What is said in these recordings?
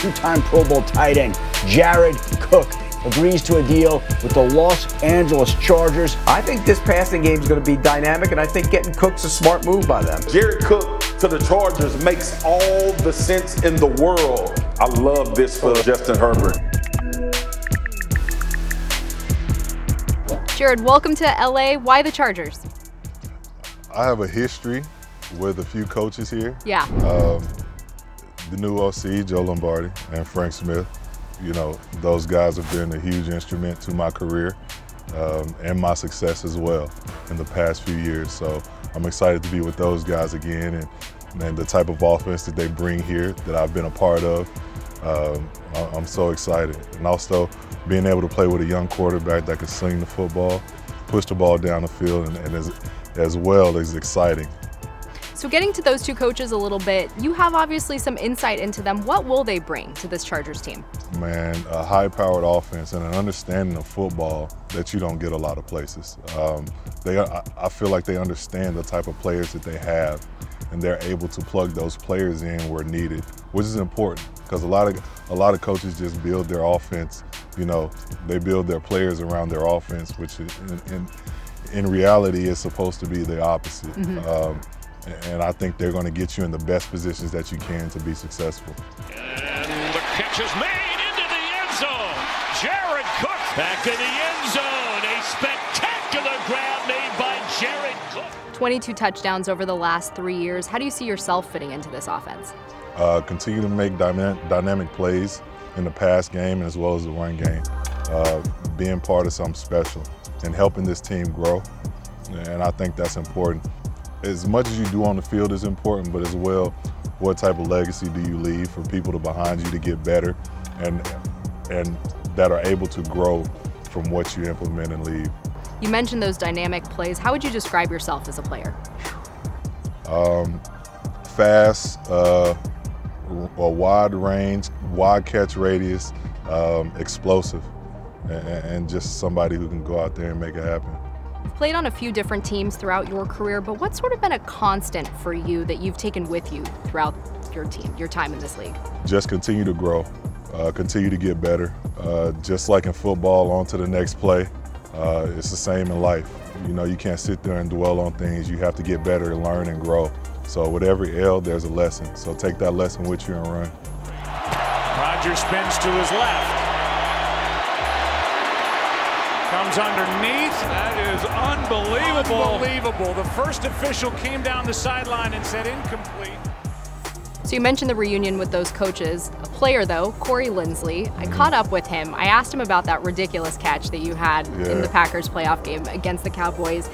two-time Pro Bowl tight end Jared Cook agrees to a deal with the Los Angeles Chargers. I think this passing game is going to be dynamic, and I think getting Cook's a smart move by them. Jared Cook to the Chargers makes all the sense in the world. I love this for Justin Herbert. Jared, welcome to LA. Why the Chargers? I have a history with a few coaches here. Yeah. The new OC, Joe Lombardi, and Frank Smith. You know, those guys have been a huge instrument to my career and my success as well in the past few years. So I'm excited to be with those guys again, and the type of offense that they bring here that I've been a part of. I'm so excited. And also being able to play with a young quarterback that can sling the football, push the ball down the field, and as well as exciting. So getting to those two coaches a little bit, you have obviously some insight into them. What will they bring to this Chargers team? Man, a high-powered offense and an understanding of football that you don't get a lot of places. I feel like they understand the type of players that they have, and they're able to plug those players in where needed, which is important because a lot of coaches just build their offense. You know, they build their players around their offense, which in reality is supposed to be the opposite. Mm-hmm. And I think they're going to get you in the best positions that you can to be successful. And the catch is made into the end zone. Jared Cook back in the end zone. A spectacular grab made by Jared Cook. 22 touchdowns over the last 3 years. How do you see yourself fitting into this offense? Continue to make dynamic plays in the pass game as well as the run game. Being part of something special and helping this team grow. And I think that's important. As much as you do on the field is important, but as well, what type of legacy do you leave for people behind you to get better and that are able to grow from what you implement and leave. You mentioned those dynamic plays. How would you describe yourself as a player? Fast, a wide range, wide catch radius, explosive, and just somebody who can go out there and make it happen. You've played on a few different teams throughout your career, but what's sort of been a constant for you that you've taken with you throughout your time in this league? Just continue to grow, continue to get better. Just like in football, on to the next play. It's the same in life. You know, you can't sit there and dwell on things. You have to get better and learn and grow. So with every L, there's a lesson. So take that lesson with you and run. Rodgers spins to his left. Comes underneath. That is unbelievable. Unbelievable. The first official came down the sideline and said incomplete. So you mentioned the reunion with those coaches. A player, though, Corey Linsley, I caught up with him. I asked him about that ridiculous catch that you had in the Packers playoff game against the Cowboys.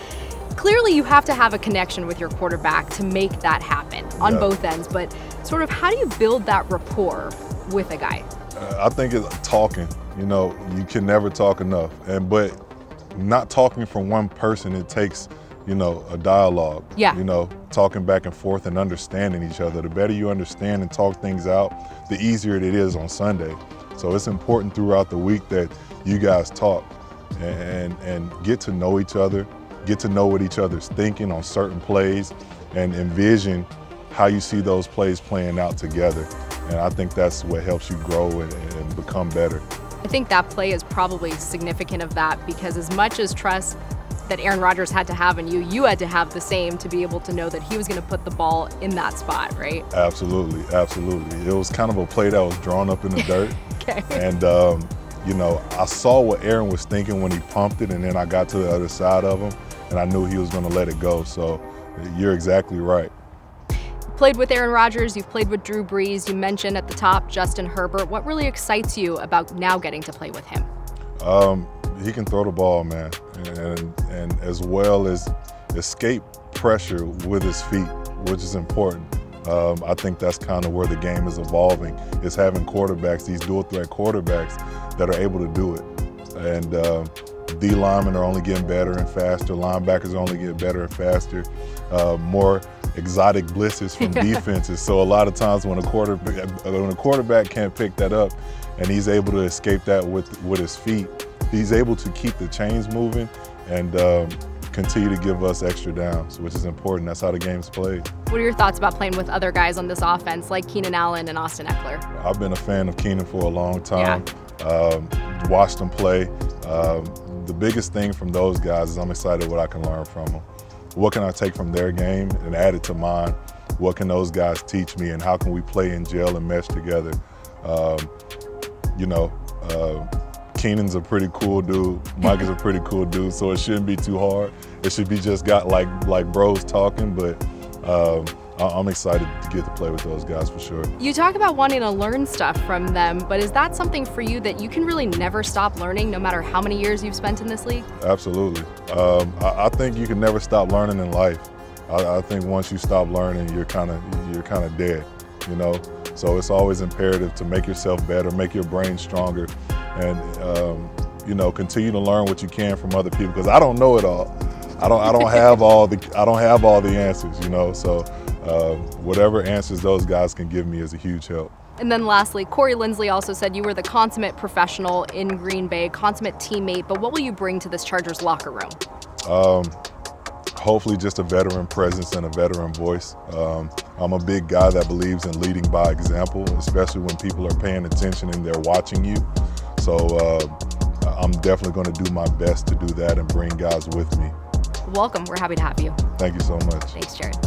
Clearly, you have to have a connection with your quarterback to make that happen on both ends. But sort of how do you build that rapport with a guy? I think it's talking. You know, you can never talk enough. But not talking from one person, it takes, you know, a dialogue. Yeah. You know, talking back and forth and understanding each other. The better you understand and talk things out, the easier it is on Sunday. So it's important throughout the week that you guys talk and get to know each other, get to know what each other's thinking on certain plays, and envision how you see those plays playing out together. And I think that's what helps you grow and become better. I think that play is probably significant of that because as much as trust that Aaron Rodgers had to have in you, you had to have the same to be able to know that he was going to put the ball in that spot, right? Absolutely, absolutely. It was kind of a play that was drawn up in the dirt. Okay. And, you know, I saw what Aaron was thinking when he pumped it, and then I got to the other side of him, and I knew he was going to let it go. So you're exactly right. Played with Aaron Rodgers, you've played with Drew Brees, you mentioned at the top Justin Herbert. What really excites you about now getting to play with him? He can throw the ball, man, and as well as escape pressure with his feet, which is important. I think that's kind of where the game is evolving, is having quarterbacks, these dual threat quarterbacks that are able to do it. And D linemen are only getting better and faster, linebackers are only getting better and faster, more exotic blitzes from defenses. So a lot of times when a quarterback can't pick that up and he's able to escape that with his feet, he's able to keep the chains moving and continue to give us extra downs, which is important. That's how the game's played. What are your thoughts about playing with other guys on this offense, like Keenan Allen and Austin Eckler? I've been a fan of Keenan for a long time. Watched him play. The biggest thing from those guys is I'm excited what I can learn from them. What can I take from their game and add it to mine? What can those guys teach me, and how can we play and gel and mesh together? Keenan's a pretty cool dude. Mike is a pretty cool dude, so it shouldn't be too hard. It should be just got like bros talking, but I'm excited to get to play with those guys for sure. You talk about wanting to learn stuff from them, but is that something for you that you can really never stop learning, no matter how many years you've spent in this league? Absolutely. I think you can never stop learning in life. I think once you stop learning, you're kind of dead, you know. So it's always imperative to make yourself better, make your brain stronger, and you know, continue to learn what you can from other people. Because I don't know it all. I don't have all the answers, you know. So whatever answers those guys can give me is a huge help. And then lastly, Corey Linsley also said you were the consummate professional in Green Bay, consummate teammate. But what will you bring to this Chargers locker room? Hopefully just a veteran presence and a veteran voice. I'm a big guy that believes in leading by example, especially when people are paying attention and they're watching you. So I'm definitely going to do my best to do that and bring guys with me. Welcome. We're happy to have you. Thank you so much. Thanks, Jared.